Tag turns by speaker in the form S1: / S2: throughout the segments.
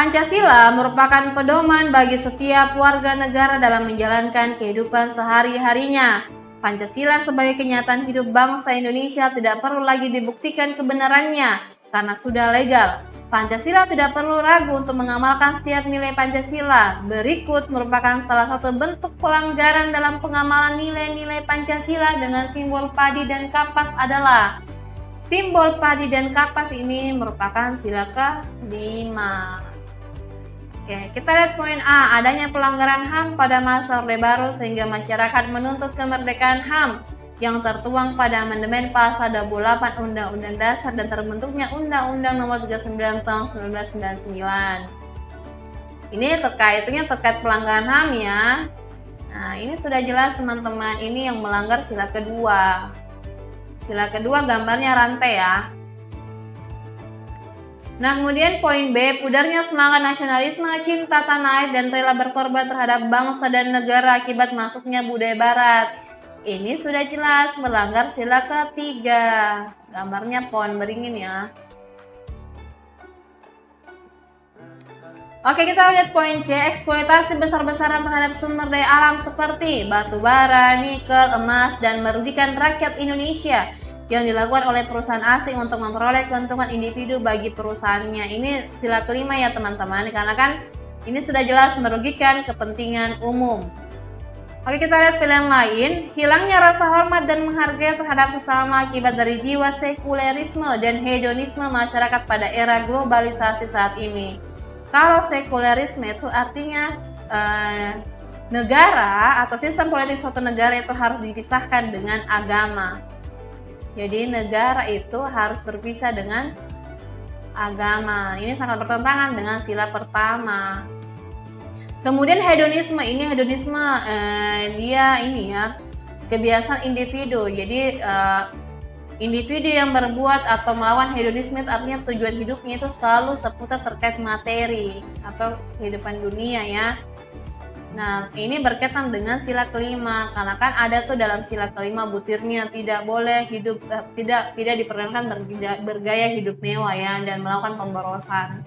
S1: Pancasila merupakan pedoman bagi setiap warga negara dalam menjalankan kehidupan sehari-harinya. Pancasila sebagai kenyataan hidup bangsa Indonesia tidak perlu lagi dibuktikan kebenarannya karena sudah legal. Pancasila tidak perlu ragu untuk mengamalkan setiap nilai Pancasila. Berikut merupakan salah satu bentuk pelanggaran dalam pengamalan nilai-nilai Pancasila dengan simbol padi dan kapas adalah simbol padi dan kapas ini merupakan sila ke-5. Oke, kita lihat poin A, adanya pelanggaran HAM pada masa Orde Baru sehingga masyarakat menuntut kemerdekaan HAM yang tertuang pada amandemen pasal 28 Undang-Undang Dasar dan terbentuknya Undang-Undang Nomor 39 Tahun 1999. Ini terkait pelanggaran HAM ya. Nah, ini sudah jelas teman-teman, ini yang melanggar sila kedua. Sila kedua gambarnya rantai ya. Nah, kemudian poin B, pudarnya semangat nasionalisme, cinta tanah air, dan rela berkorban terhadap bangsa dan negara akibat masuknya budaya barat. Ini sudah jelas melanggar sila ketiga. Gambarnya pohon beringin ya. Oke, kita lihat poin C, eksploitasi besar-besaran terhadap sumber daya alam seperti batu bara, nikel, emas, dan merugikan rakyat Indonesia yang dilakukan oleh perusahaan asing untuk memperoleh keuntungan individu bagi perusahaannya. Ini sila kelima ya teman-teman, karena kan ini sudah jelas merugikan kepentingan umum. Oke, kita lihat pilihan lain, hilangnya rasa hormat dan menghargai terhadap sesama akibat dari jiwa sekulerisme dan hedonisme masyarakat pada era globalisasi saat ini. Kalau sekulerisme itu artinya negara atau sistem politik suatu negara itu harus dipisahkan dengan agama. Jadi negara itu harus berpisah dengan agama. Ini sangat bertentangan dengan sila pertama. Kemudian hedonisme, dia ini ya kebiasaan individu. Jadi individu yang berbuat atau melawan hedonisme itu artinya tujuan hidupnya itu selalu seputar terkait materi atau kehidupan dunia ya. Nah, ini berkaitan dengan sila kelima, karena kan ada tuh dalam sila kelima butirnya tidak boleh hidup tidak diperkenankan bergaya hidup mewah ya dan melakukan pemborosan.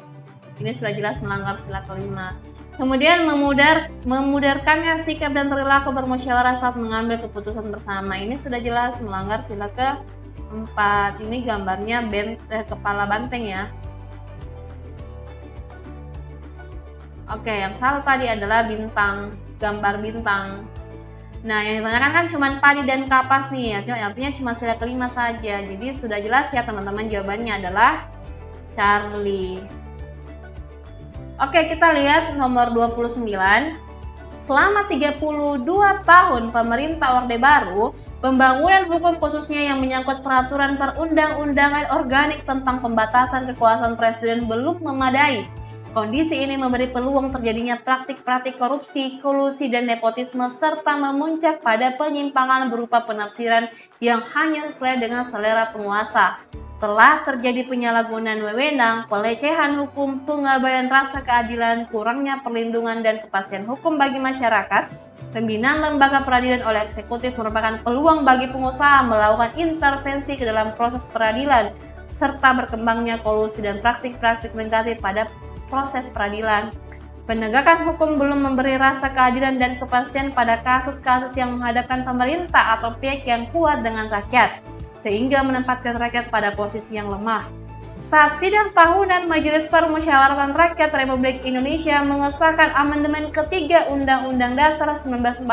S1: Ini sudah jelas melanggar sila kelima. Kemudian memudarkannya sikap dan perilaku bermusyawarah saat mengambil keputusan bersama. Ini sudah jelas melanggar sila keempat. Ini gambarnya kepala banteng ya. Oke, yang salah tadi adalah bintang, gambar bintang. Nah, yang ditanyakan kan cuma padi dan kapas nih, artinya cuma sila kelima saja. Jadi sudah jelas ya teman-teman, jawabannya adalah Charlie. Oke, kita lihat nomor 29. Selama 32 tahun pemerintah Orde Baru, pembangunan hukum khususnya yang menyangkut peraturan perundang-undangan organik tentang pembatasan kekuasaan presiden belum memadai. Kondisi ini memberi peluang terjadinya praktik-praktik korupsi, kolusi, dan nepotisme serta memuncak pada penyimpangan berupa penafsiran yang hanya sesuai dengan selera penguasa. Telah terjadi penyalahgunaan wewenang, pelecehan hukum, pengabaian rasa keadilan, kurangnya perlindungan dan kepastian hukum bagi masyarakat. Pembinaan lembaga peradilan oleh eksekutif merupakan peluang bagi pengusaha melakukan intervensi ke dalam proses peradilan, serta berkembangnya kolusi dan praktik-praktik negatif pada proses peradilan. Penegakan hukum belum memberi rasa keadilan dan kepastian pada kasus-kasus yang menghadapkan pemerintah atau pihak yang kuat dengan rakyat, sehingga menempatkan rakyat pada posisi yang lemah. Saat sidang tahunan Majelis Permusyawaratan Rakyat Republik Indonesia mengesahkan amandemen ketiga Undang-Undang Dasar 1945,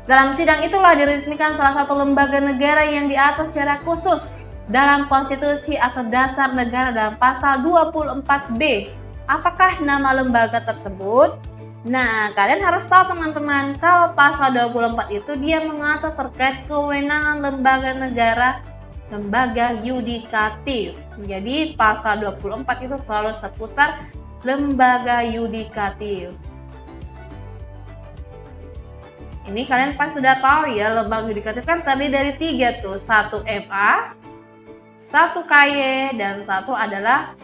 S1: dalam sidang itulah diresmikan salah satu lembaga negara yang diatur secara khusus dalam konstitusi atau dasar negara dalam pasal 24B. Apakah nama lembaga tersebut? Nah, kalian harus tahu teman-teman, kalau pasal 24 itu dia mengatur terkait kewenangan lembaga negara, lembaga yudikatif. Jadi pasal 24 itu selalu seputar lembaga yudikatif. Ini kalian pasti sudah tahu ya, lembaga yudikatif kan terdiri dari 3 tuh, 1 MA, 1 KY, dan 1 adalah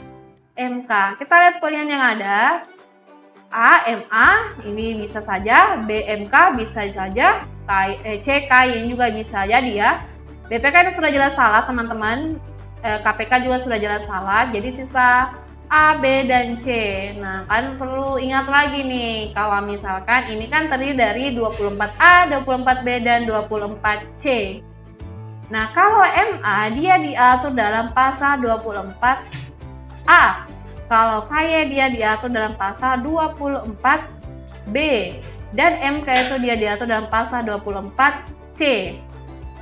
S1: MK. Kita lihat pilihan yang ada. A, MA, ini bisa saja. B, MK, bisa saja. C, KY juga bisa jadi ya. BPK itu sudah jelas salah teman-teman. KPK juga sudah jelas salah. Jadi sisa A, B, dan C. Nah, kan perlu ingat lagi nih, kalau misalkan ini kan terdiri dari 24A, 24B, dan 24C. Nah, kalau MA dia diatur dalam pasal 24A. Kalau KY dia diatur dalam pasal 24B. Dan MK itu dia diatur dalam pasal 24C.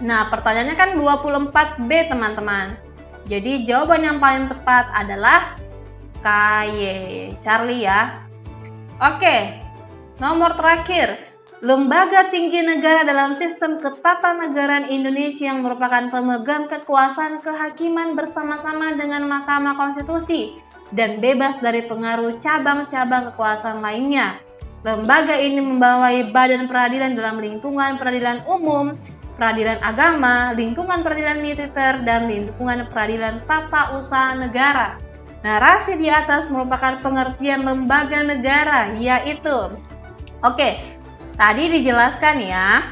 S1: Nah, pertanyaannya kan 24B, teman-teman. Jadi, jawaban yang paling tepat adalah KY, Charlie ya. Oke, nomor terakhir, lembaga tinggi negara dalam sistem ketatanegaraan Indonesia yang merupakan pemegang kekuasaan kehakiman bersama-sama dengan Mahkamah Konstitusi dan bebas dari pengaruh cabang-cabang kekuasaan lainnya. Lembaga ini membawahi badan peradilan dalam lingkungan peradilan umum, peradilan agama, lingkungan peradilan militer, dan lingkungan peradilan tata usaha negara. Narasi di atas merupakan pengertian lembaga negara, yaitu tadi dijelaskan ya,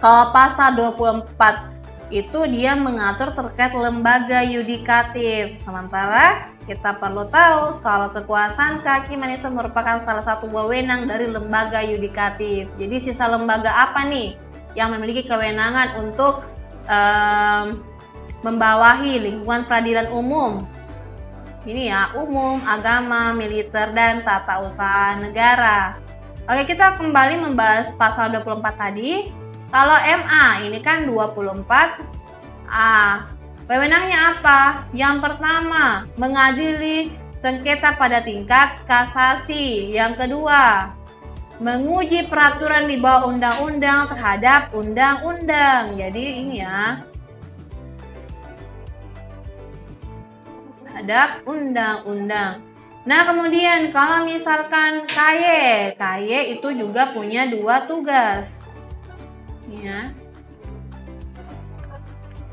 S1: kalau pasal 24 itu dia mengatur terkait lembaga yudikatif. Sementara kita perlu tahu kalau kekuasaan kehakiman itu merupakan salah satu wewenang dari lembaga yudikatif. Jadi sisa lembaga apa nih yang memiliki kewenangan untuk membawahi lingkungan peradilan umum? Ini ya, umum, agama, militer, dan tata usaha negara. Oke, kita kembali membahas pasal 24 tadi. Kalau MA, ini kan 24A. Wewenangnya apa? Yang pertama, mengadili sengketa pada tingkat kasasi. Yang kedua, menguji peraturan di bawah undang-undang terhadap undang-undang. Jadi ini ya, terhadap undang-undang. Nah, kemudian kalau misalkan KY itu juga punya dua tugas. Ya.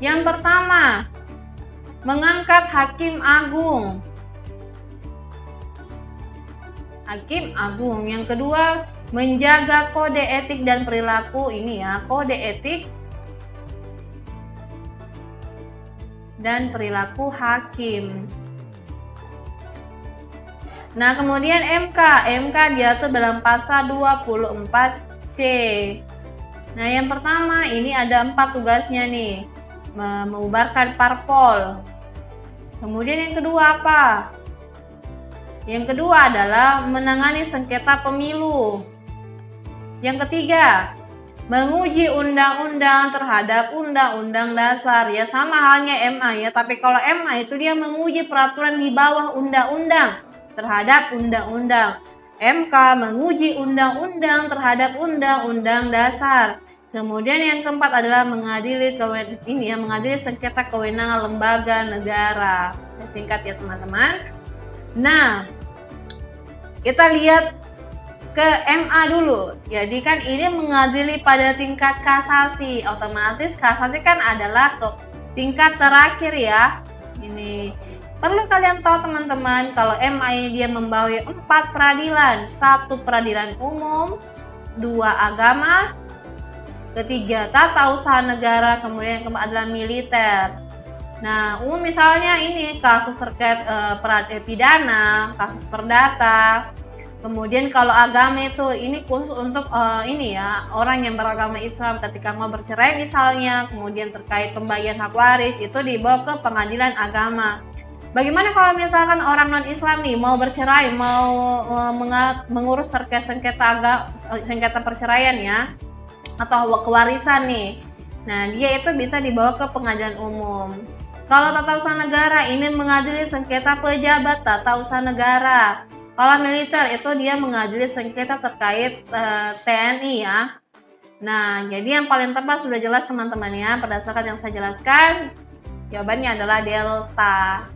S1: Yang pertama, mengangkat hakim agung. Hakim agung. Yang kedua, menjaga kode etik dan perilaku. Ini ya, kode etik dan perilaku hakim. Nah, kemudian MK diatur dalam pasal 24C. Nah, yang pertama ini ada 4 tugasnya nih. Membubarkan parpol. Kemudian yang kedua apa? Yang kedua adalah menangani sengketa pemilu. Yang ketiga, menguji undang-undang terhadap undang-undang dasar. Ya sama halnya MA ya, tapi kalau MA itu dia menguji peraturan di bawah undang-undang terhadap undang-undang. MK menguji undang-undang terhadap undang-undang dasar. Kemudian yang keempat adalah mengadili sengketa kewenangan lembaga negara. Saya singkat ya teman-teman. Nah, kita lihat ke MA dulu. Jadi kan ini mengadili pada tingkat kasasi. Otomatis kasasi kan adalah tingkat terakhir ya. Ini perlu kalian tahu teman-teman, kalau MA ini dia membawahi 4 peradilan. 1 peradilan umum, 2 agama, ketiga tata usaha negara, kemudian yang keempat adalah militer. Nah, umum misalnya ini kasus terkait pidana, kasus perdata. Kemudian kalau agama itu ini khusus untuk orang yang beragama Islam ketika mau bercerai misalnya, kemudian terkait pembagian hak waris itu dibawa ke pengadilan agama. Bagaimana kalau misalkan orang non-Islam nih mau bercerai, mau mengurus terkait sengketa perceraian ya, atau kewarisan nih. Nah, dia itu bisa dibawa ke pengadilan umum. Kalau tata usaha negara ini mengadili sengketa pejabat tata usaha negara. Kalau militer itu dia mengadili sengketa terkait TNI ya. Nah, jadi yang paling tepat sudah jelas teman-teman ya, berdasarkan yang saya jelaskan, jawabannya adalah delta.